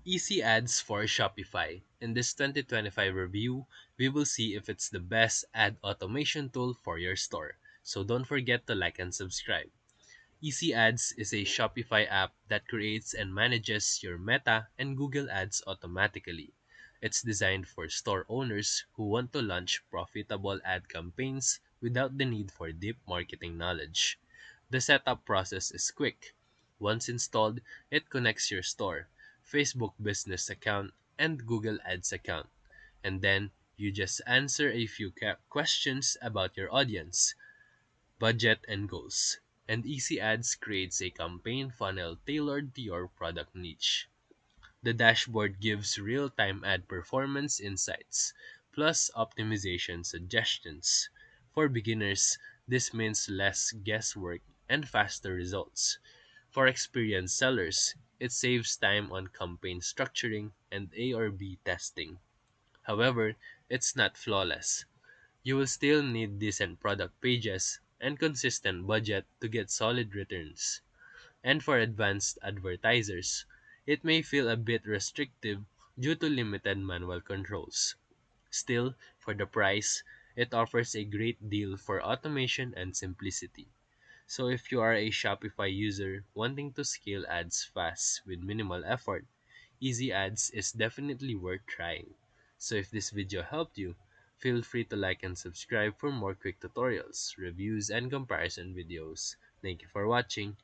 Easy ads for Shopify. In this 2025 review, we will see if it's the best ad automation tool for your store. So don't forget to like and subscribe. Easy Ads is a Shopify app that creates and manages your Meta and Google ads automatically. It's designed for store owners who want to launch profitable ad campaigns without the need for deep marketing knowledge. The setup process is quick. Once installed, it connects your store, Facebook business account, and Google Ads account. And then you just answer a few questions about your audience, budget, and goals. And Easy Ads creates a campaign funnel tailored to your product niche. The dashboard gives real time ad performance insights, plus optimization suggestions. For beginners, this means less guesswork and faster results. For experienced sellers, it saves time on campaign structuring and A or B testing. However, it's not flawless. You will still need decent product pages and consistent budget to get solid returns. And for advanced advertisers, it may feel a bit restrictive due to limited manual controls. Still, for the price, it offers a great deal for automation and simplicity. So if you are a Shopify user wanting to scale ads fast with minimal effort, Easy Ads is definitely worth trying. So if this video helped you, feel free to like and subscribe for more quick tutorials, reviews, and comparison videos. Thank you for watching.